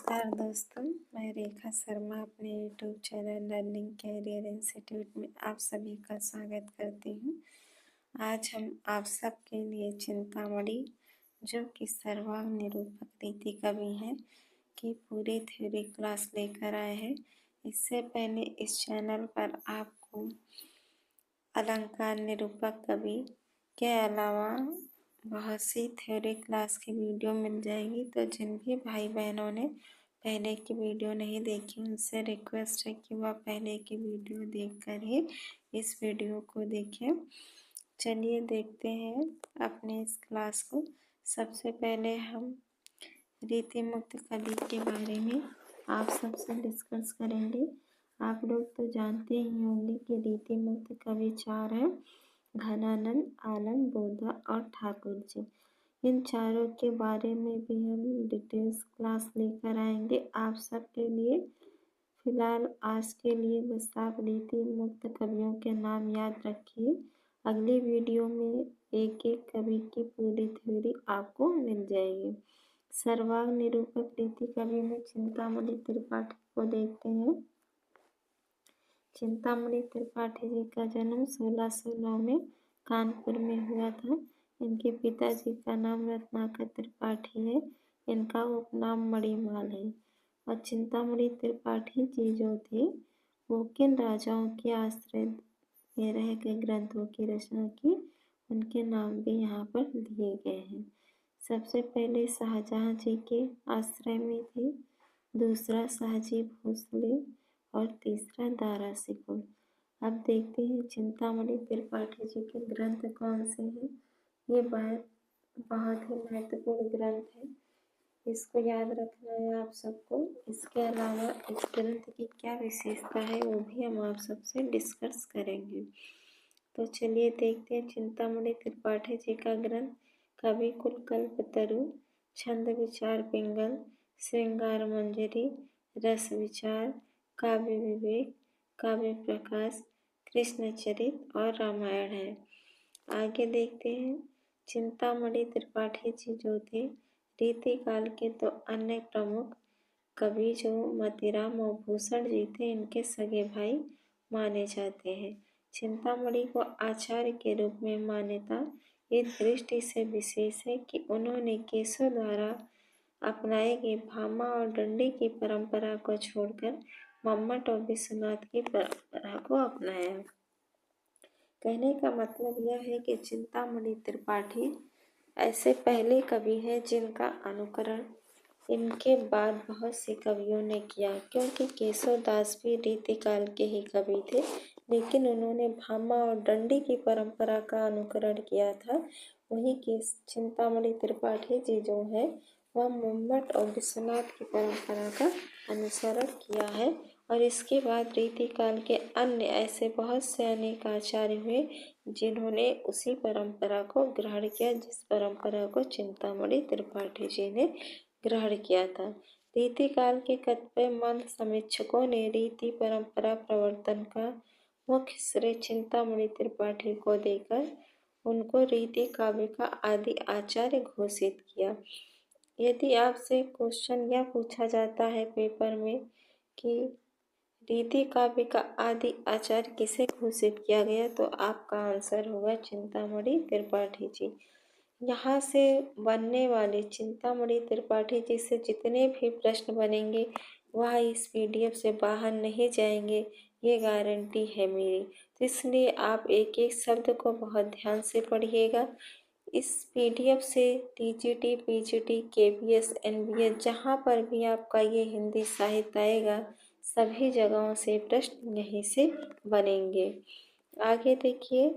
नमस्कार दोस्तों, मैं रेखा शर्मा अपने YouTube channel learning career institute में आप सभी का स्वागत करती हूँ। आज हम आप सबके लिए चिंतामणि, जो कि सर्वांग निरूपक रीति कवि हैं, की पूरी थ्योरी क्लास लेकर आए हैं। इससे पहले इस चैनल पर आपको अलंकार निरूपक कवि के अलावा बहुत सी थ्योरी क्लास की वीडियो मिल जाएगी। तो जिन भी भाई बहनों ने पहले की वीडियो नहीं देखी, उनसे रिक्वेस्ट है कि वह पहले की वीडियो देखकर ही इस वीडियो को देखें। चलिए देखते हैं अपने इस क्लास को। सबसे पहले हम रीति मुक्त कवि के बारे में आप सबसे डिस्कस करेंगे। आप लोग तो जानते ही होंगे कि रीति मुक्त कवि चार हैं: घनानंद, आनंद, बोधा और ठाकुर जी। इन चारों के बारे में भी हम डिटेल्स क्लास लेकर आएंगे आप सबके लिए। फिलहाल आज के लिए बस आप रीति मुक्त कवियों के नाम याद रखिए। अगली वीडियो में एक एक कवि की पूरी थ्योरी आपको मिल जाएगी। सर्वांग निरूपक रीति कवि में चिंतामणि त्रिपाठी को देखते हैं। चिंतामणि त्रिपाठी जी का जन्म 1609 में कानपुर में हुआ था। इनके पिताजी का नाम रत्नाकर त्रिपाठी है। इनका उपनाम मणिमाल है। और चिंतामणि त्रिपाठी जी जो थे, वो किन राजाओं के आश्रय में रह के ग्रंथों की रचना की, उनके नाम भी यहाँ पर दिए गए हैं। सबसे पहले शाहजहां जी के आश्रय में थे, दूसरा शाहजी भोसले और तीसरा दारा सिकोल। अब देखते हैं चिंतामणि त्रिपाठी जी के ग्रंथ कौन से हैं। ये बहुत ही महत्वपूर्ण ग्रंथ है, इसको याद रखना है आप सबको। इसके अलावा इस ग्रंथ की क्या विशेषता है वो भी हम आप सबसे डिस्कस करेंगे। तो चलिए देखते हैं चिंतामणि त्रिपाठी जी का ग्रंथ। कवि कुल कल्पतरु, छंद विचार पिंगल, श्रृंगार मंजरी, रस विचार, काव्य विवेक, काव्य प्रकाश, कृष्णचरित और रामायण है। आगे देखते हैं चिंतामणि त्रिपाठी जी जो थे, रीति काल के तो अन्य प्रमुख कवि जो मतीराम और भूषण जी थे, इनके सगे भाई माने जाते हैं। चिंतामणि को आचार्य के रूप में मान्यता इस दृष्टि से विशेष है कि उन्होंने केशव द्वारा अपनाए गए भामा और दंडी की परंपरा को छोड़कर मम्मट और विश्वनाथ की परंपरा को अपनाया। कहने का मतलब यह है कि चिंतामणि त्रिपाठी ऐसे पहले कवि हैं जिनका अनुकरण इनके बाद बहुत से कवियों ने किया, क्योंकि केशव दास भी रीतिकाल के ही कवि थे, लेकिन उन्होंने भामा और दंडी की परंपरा का अनुकरण किया था। वहीं के चिंतामणि त्रिपाठी जी जो है, वह मम्मट और विश्वनाथ की परंपरा का अनुसरण किया है। और इसके बाद रीतिकाल के अन्य ऐसे बहुत से अनेक आचार्य हुए जिन्होंने उसी परंपरा को ग्रहण किया, जिस परंपरा को चिंतामणि त्रिपाठी जी ने ग्रहण किया था। रीतिकाल के कतिपय मंद समीक्षकों ने रीति परंपरा प्रवर्तन का मुख्य श्रेय चिंतामणि त्रिपाठी को देकर उनको रीति काव्य का आदि आचार्य घोषित किया। यदि आपसे क्वेश्चन यह पूछा जाता है पेपर में कि रीति काव्य का आदि आचार्य किसे घोषित किया गया, तो आपका आंसर होगा चिंतामणि त्रिपाठी जी। यहाँ से बनने वाले चिंतामणि त्रिपाठी जी से जितने भी प्रश्न बनेंगे वह इस पीडीएफ से बाहर नहीं जाएंगे, ये गारंटी है मेरी। तो इसलिए आप एक एक शब्द को बहुत ध्यान से पढ़िएगा। इस पीडीएफ से टीजीटी, पीजीटी, केबीएस, एनबीएस जहाँ पर भी आपका ये हिंदी साहित्य आएगा, सभी जगहों से प्रश्न यहीं से बनेंगे। आगे देखिए,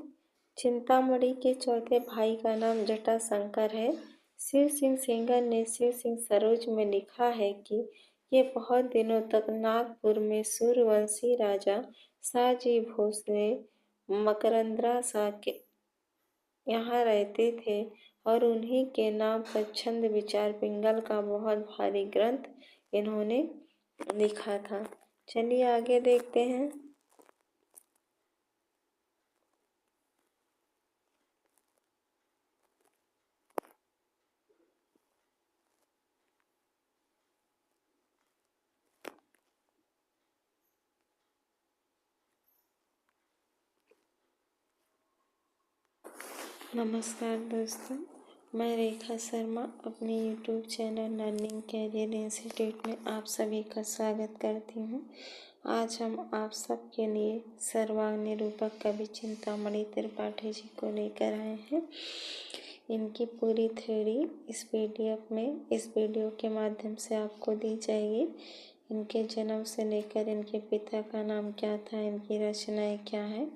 चिंतामणि के चौथे भाई का नाम जटाशंकर है। शिव सिंह सेंगर ने शिव सिंह सरोज में लिखा है कि ये बहुत दिनों तक नागपुर में सूर्यवंशी राजा शाहजी भोसले मकरंद्रा शाह के यहाँ रहते थे और उन्हीं के नाम पर छंद विचार पिंगल का बहुत भारी ग्रंथ इन्होंने लिखा था। चलिए आगे देखते हैं। नमस्कार दोस्तों, मैं रेखा शर्मा अपने YouTube channel learning career institute में आप सभी का स्वागत करती हूँ। आज हम आप सबके लिए सर्वांग निरूपक कवि चिंतामणि त्रिपाठी जी को लेकर आए हैं। इनकी पूरी थ्योरी इस वीडियो के माध्यम से आपको दी जाएगी। इनके जन्म से लेकर इनके पिता का नाम क्या था, इनकी रचनाएं क्या हैं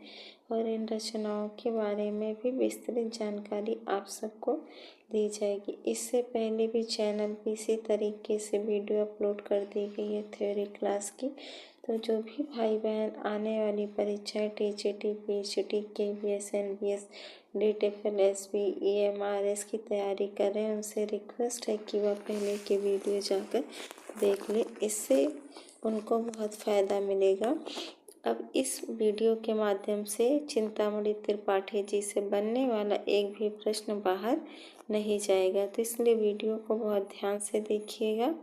और इन रचनाओं के बारे में भी विस्तृत जानकारी आप सबको दी जाएगी। इससे पहले भी चैनल पे इसी तरीके से वीडियो अपलोड कर दी गई है थ्योरी क्लास की। तो जो भी भाई बहन आने वाली परीक्षाएं TGT, PhD, KVS, NBS, DTFL, SB, EMRS की तैयारी कर रहे हैं, उनसे रिक्वेस्ट है कि वह पहले के वीडियो जाकर देख ले, इससे उनको बहुत फ़ायदा मिलेगा। अब इस वीडियो के माध्यम से चिंतामणि त्रिपाठी जी से बनने वाला एक भी प्रश्न बाहर नहीं जाएगा, तो इसलिए वीडियो को बहुत ध्यान से देखिएगा।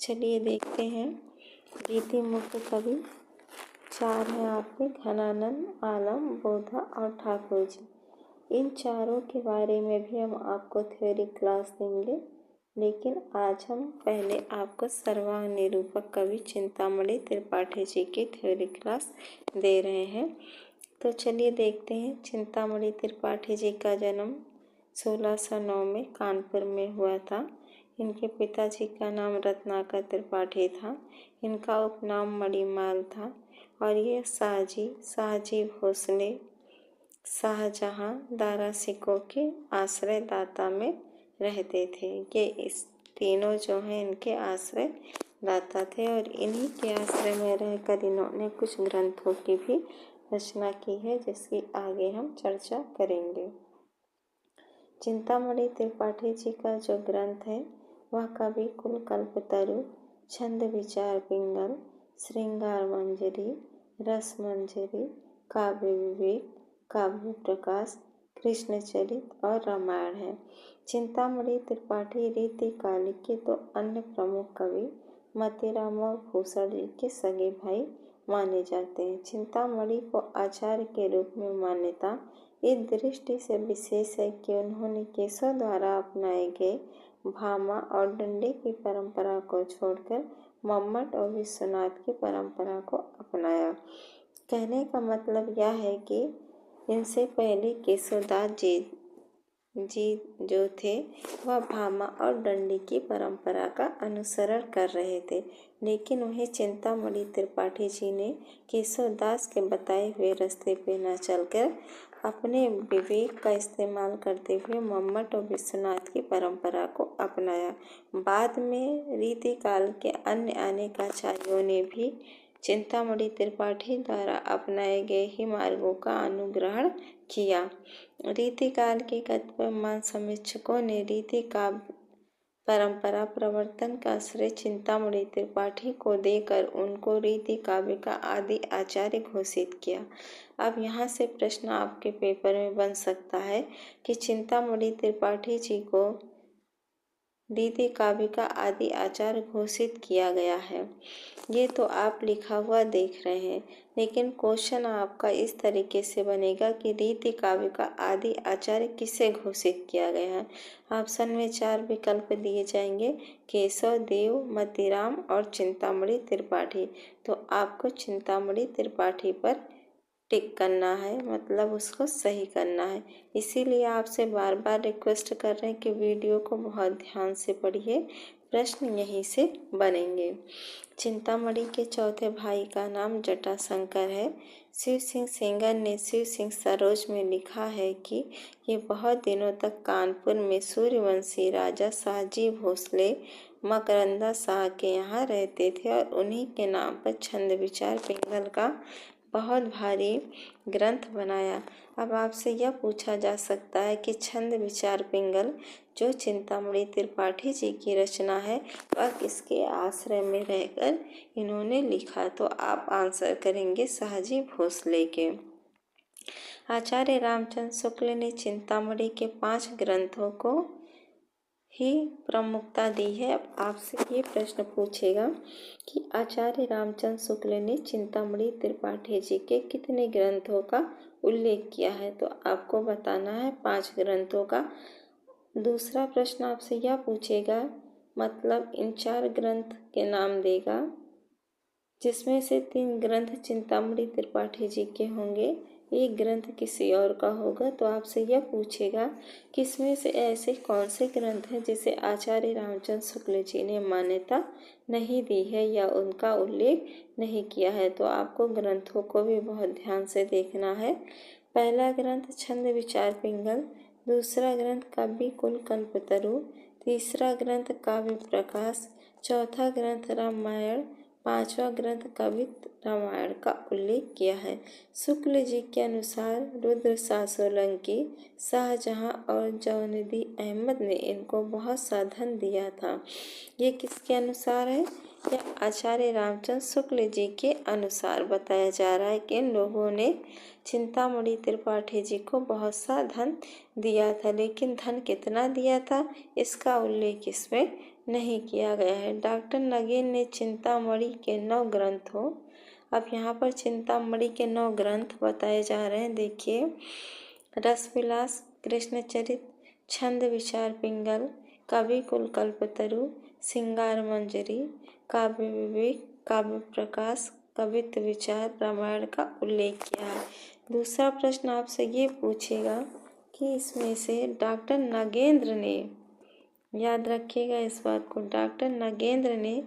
चलिए देखते हैं। रीति मुख्य कवि 4 हैं आपके, घनानंद, आलम, बोधा और ठाकुर जी। इन चारों के बारे में भी हम आपको थ्योरी क्लास देंगे, लेकिन आज हम पहले आपको सर्वांग निरूपक कवि चिंतामणि त्रिपाठी जी की थ्योरी क्लास दे रहे हैं। तो चलिए देखते हैं। चिंतामणि त्रिपाठी जी का जन्म 1609 में कानपुर में हुआ था। इनके पिताजी का नाम रत्नाकर त्रिपाठी था। इनका उपनाम मणिमाल था और ये शाहजी भोसले, शाहजहां, दारा सिकों के आश्रयदाता में रहते थे। ये इस तीनों जो हैं इनके आश्रय दाता थे और इन्हीं के आश्रय में रहकर इन्होंने कुछ ग्रंथों की भी रचना की है, जिसकी आगे हम चर्चा करेंगे। चिंतामणि त्रिपाठी जी का जो ग्रंथ है वह कवि कुल कल्पतरु, छंद विचार पिंगल, श्रृंगार मंजरी, रस मंजरी, काव्य विवेक, काव्य प्रकाश, कृष्ण चरित और रामायण है। चिंतामणि त्रिपाठी रीतिकाल के तो अन्य प्रमुख कवि मतीराम और भूषण जी के सगे भाई माने जाते हैं। चिंतामणि को आचार्य के रूप में मान्यता इस दृष्टि से विशेष है कि उन्होंने केशव द्वारा अपनाए गए भामा और डंडे की परंपरा को छोड़कर मम्मट और विश्वनाथ की परंपरा को अपनाया। कहने का मतलब यह है कि इनसे पहले केशवदास जी जो थे वह भामा और डंडी की परंपरा का अनुसरण कर रहे थे, लेकिन उन्हें चिंतामणि त्रिपाठी जी ने केशवदास के बताए हुए रास्ते पे न चलकर अपने विवेक का इस्तेमाल करते हुए मम्मट और विश्वनाथ की परंपरा को अपनाया। बाद में रीतिकाल के अन्य अनेक आचार्यों ने भी चिंतामणि त्रिपाठी द्वारा अपनाए गए ही मार्गों का अनुग्रहण किया। रीतिकाल के कतिपय समीक्षकों ने रीति का परंपरा प्रवर्तन का श्रेय चिंतामणि त्रिपाठी को देकर उनको रीति काव्य का आदि आचार्य घोषित किया। अब यहाँ से प्रश्न आपके पेपर में बन सकता है कि चिंतामणि त्रिपाठी जी को रीति काव्य का आदि आचार्य घोषित किया गया है, ये तो आप लिखा हुआ देख रहे हैं, लेकिन क्वेश्चन आपका इस तरीके से बनेगा कि रीति काव्य का आदि आचार्य किसे घोषित किया गया है। ऑप्शन में 4 विकल्प दिए जाएंगे, केशव देव, मतीराम और चिंतामणि त्रिपाठी। तो आपको चिंतामणि त्रिपाठी पर टिक करना है, मतलब उसको सही करना है। इसीलिए आपसे बार बार रिक्वेस्ट कर रहे हैं कि वीडियो को बहुत ध्यान से पढ़िए, प्रश्न यहीं से बनेंगे। चिंतामणि के चौथे भाई का नाम जटाशंकर है। शिव सिंह सेंगर ने शिव सिंह सरोज में लिखा है कि ये बहुत दिनों तक कानपुर में सूर्यवंशी राजा शाहजी भोसले मकरंदा शाह के यहाँ रहते थे और उन्हीं के नाम पर छंद विचार पिंगल का बहुत भारी ग्रंथ बनाया। अब आपसे यह पूछा जा सकता है कि छंद विचार पिंगल जो चिंतामणि त्रिपाठी जी की रचना है वह किसके आश्रय में रहकर इन्होंने लिखा, तो आप आंसर करेंगे शाहजी भोसले के। आचार्य रामचंद्र शुक्ल ने चिंतामणि के 5 ग्रंथों को ही प्रमुखता दी है। अब आपसे ये प्रश्न पूछेगा कि आचार्य रामचंद्र शुक्ल ने चिंतामणि त्रिपाठी जी के कितने ग्रंथों का उल्लेख किया है। तो आपको बताना है 5 ग्रंथों का। दूसरा प्रश्न आपसे यह पूछेगा, मतलब इन 4 ग्रंथ के नाम देगा, जिसमें से 3 ग्रंथ चिंतामणि त्रिपाठी जी के होंगे, एक ग्रंथ किसी और का होगा। तो आपसे यह पूछेगा कि इसमें से ऐसे कौन से ग्रंथ हैं जिसे आचार्य रामचंद्र शुक्ल जी ने मान्यता नहीं दी है या उनका उल्लेख नहीं किया है। तो आपको ग्रंथों को भी बहुत ध्यान से देखना है। पहला ग्रंथ छंद विचार पिंगल, दूसरा ग्रंथ काव्य कुल कल्पतरु, तीसरा ग्रंथ काव्य प्रकाश, चौथा ग्रंथ रामायण, पांचवा ग्रंथ कवित्त रामायण का उल्लेख किया है। शुक्ल जी के अनुसार रुद्र शाह सोलंकी, शाहजहां और जौनदी अहमद ने इनको बहुत सा धन दिया था। ये किसके अनुसार है? यह आचार्य रामचंद्र शुक्ल जी के अनुसार बताया जा रहा है कि इन लोगों ने चिंतामणि त्रिपाठी जी को बहुत सा धन दिया था, लेकिन धन कितना दिया था इसका उल्लेख इसमें नहीं किया गया है। डॉक्टर नगेन ने चिंतामणि के 9 ग्रंथों, अब यहाँ पर चिंतामणि के 9 ग्रंथ बताए जा रहे हैं। देखिए, रसविलास, कृष्णचरित, छंद विचार पिंगल, कवि कुल कल्पतरु, सिंगार मंजरी, काव्य विवेक, काव्य प्रकाश, कवित्त विचार, रामायण का उल्लेख किया है। दूसरा प्रश्न आपसे ये पूछेगा कि इसमें से डॉक्टर नागेंद्र ने, याद रखिएगा इस बात को, डॉक्टर नागेंद्र ने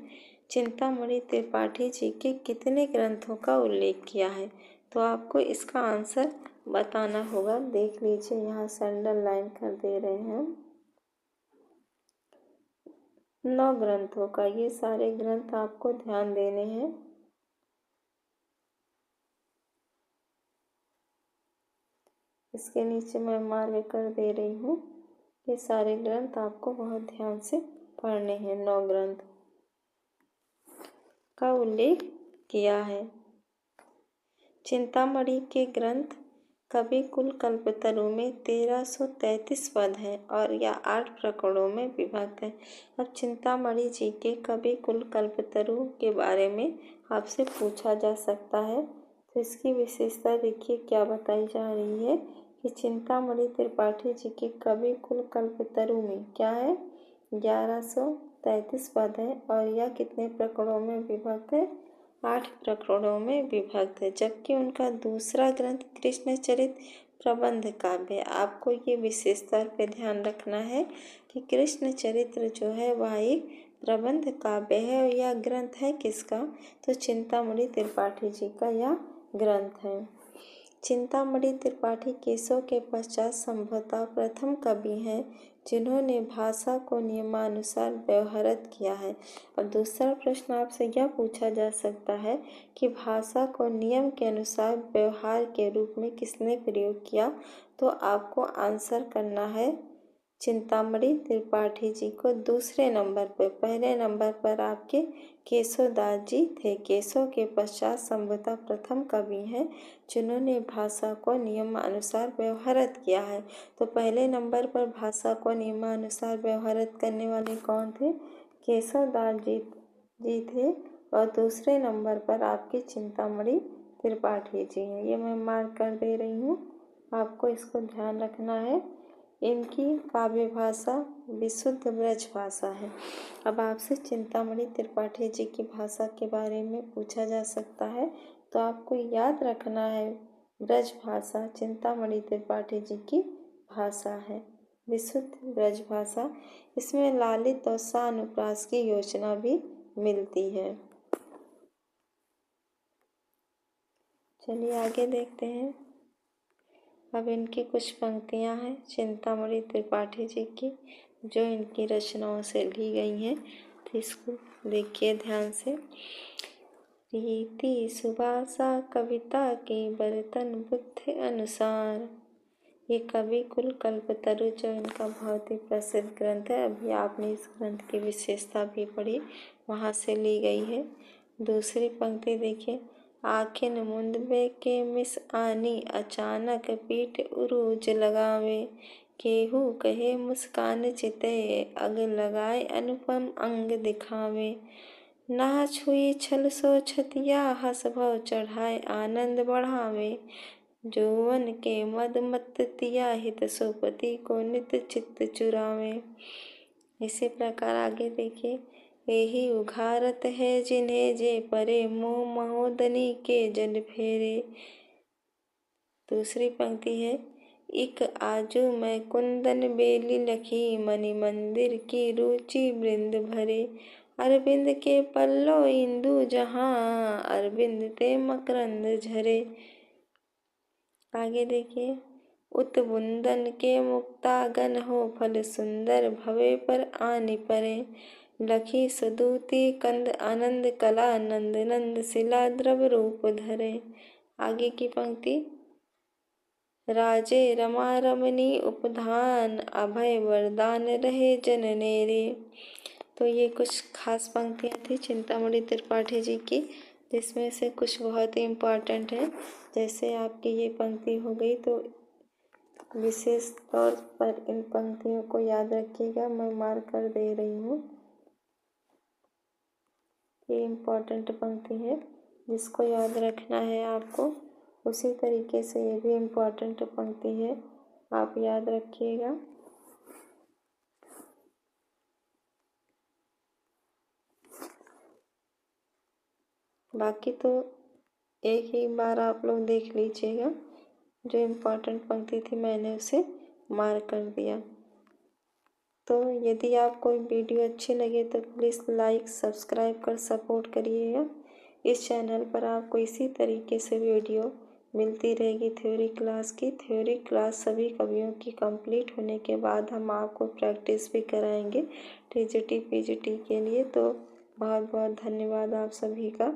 चिंतामणि त्रिपाठी जी के कितने ग्रंथों का उल्लेख किया है। तो आपको इसका आंसर बताना होगा। देख लीजिए, यहाँ से अंडरलाइन कर दे रहे हैं। 9 ग्रंथों का, ये सारे ग्रंथ आपको ध्यान देने हैं। इसके नीचे मैं मार्क कर दे रही हूँ। ये सारे ग्रंथ आपको बहुत ध्यान से पढ़ने हैं। 9 ग्रंथ का उल्लेख किया है। चिंतामणि के ग्रंथ कवि कुल कल्पतरु में 1333 पद हैं और यह 8 प्रकरणों में विभक्त है। अब चिंतामणि जी के कवि कुल कल्पतरु के बारे में आपसे पूछा जा सकता है। तो इसकी विशेषता देखिए क्या बताई जा रही है कि चिंतामणि त्रिपाठी जी के कवि कुल कल्पतरु में क्या है, 1133 पद है और यह कितने प्रकरणों में विभक्त है, 8 प्रकरणों में विभक्त है। जबकि उनका दूसरा ग्रंथ कृष्णचरित प्रबंध काव्य, आपको ये विशेषता पे ध्यान रखना है कि कृष्ण चरित्र जो है वह एक प्रबंध काव्य है और यह ग्रंथ है किसका, तो चिंतामणि त्रिपाठी जी का यह ग्रंथ है। चिंतामणि त्रिपाठी केशव के पश्चात संभवतः प्रथम कवि हैं जिन्होंने भाषा को नियमानुसार व्यवहारित किया है। अब दूसरा प्रश्न आपसे यह पूछा जा सकता है कि भाषा को नियम के अनुसार व्यवहार के रूप में किसने प्रयोग किया। तो आपको आंसर करना है चिंतामणि त्रिपाठी जी को दूसरे नंबर पर। पहले नंबर पर आपके केशवदास जी थे। केशव के पश्चात संभवतः प्रथम कवि हैं जिन्होंने भाषा को नियमानुसार व्यवहारित किया है। तो पहले नंबर पर भाषा को नियमानुसार व्यवहारित करने वाले कौन थे, केशवदास जी थे और दूसरे नंबर पर आपके चिंतामणि त्रिपाठी जी हैं। ये मैं मार्क कर दे रही हूँ, आपको इसको ध्यान रखना है। इनकी काव्य भाषा विशुद्ध ब्रज भाषा है। अब आपसे चिंतामणि त्रिपाठी जी की भाषा के बारे में पूछा जा सकता है, तो आपको याद रखना है ब्रज भाषा चिंतामणि त्रिपाठी जी की भाषा है, विशुद्ध ब्रज भाषा। इसमें लालित और सानुप्रास की योजना भी मिलती है। चलिए आगे देखते हैं। अब इनकी कुछ पंक्तियां हैं चिंतामणि त्रिपाठी जी की, जो इनकी रचनाओं से ली गई हैं। तो इसको देखिए ध्यान से। रीति सुभाषा कविता के बर्तन बुद्ध अनुसार, ये कवि कुल कल्पतरु जो इनका बहुत ही प्रसिद्ध ग्रंथ है। अभी आपने इस ग्रंथ की विशेषता भी पढ़ी, वहाँ से ली गई है। दूसरी पंक्ति देखिए, आखिन मुंदबे के मिस आनी अचानक पीठ उरूज लगावे, केहू कहे मुस्कान चिते अग लगाए अनुपम अंग दिखावे, नाच हुई छल सो छतिया हस भव चढ़ाए आनंद बढ़ावे, जौवन के मद मत तिया हित सोपति को नित चित्त चुरावे। इसी प्रकार आगे देखिए, यही उघारत है जिन्हें जे परे मोह महोदनी के जल फेरे। दूसरी पंक्ति है, इक आजू मैं कुंदन बेली लखी मणि मंदिर की रुचि वृंद भरे। अरविंद के पल्लो इंदु जहाँ अरविंद ते मकरंद झरे। आगे देखिए, उत्बुंदन के मुक्तागन हो फल सुंदर भवे पर आनि परे। लखी सुदूती कंद आनंद कला नंद नंद शिला द्रव रूप धरे। आगे की पंक्ति, राजे रमा रमनी उपधान अभय वरदान रहे जननेरे। तो ये कुछ खास पंक्तियाँ थी चिंतामणि त्रिपाठी जी की, जिसमें से कुछ बहुत ही इम्पोर्टेंट है। जैसे आपकी ये पंक्ति हो गई तो विशेष तौर पर इन पंक्तियों को याद रखिएगा, मैं मार्क कर दे रही हूँ। ये इम्पोर्टेंट पंक्ति है जिसको याद रखना है आपको। उसी तरीके से ये भी इम्पोर्टेंट पंक्ति है, आप याद रखिएगा। बाकी तो एक ही बार आप लोग देख लीजिएगा, जो इम्पोर्टेंट पंक्ति थी मैंने उसे मार्क कर दिया। तो यदि आपको वीडियो अच्छी लगे तो प्लीज़ लाइक सब्सक्राइब कर सपोर्ट करिएगा। इस चैनल पर आपको इसी तरीके से वीडियो मिलती रहेगी थ्योरी क्लास की। थ्योरी क्लास सभी कवियों की कंप्लीट होने के बाद हम आपको प्रैक्टिस भी कराएंगे टीजीटी पीजीटी के लिए। तो बहुत बहुत धन्यवाद आप सभी का।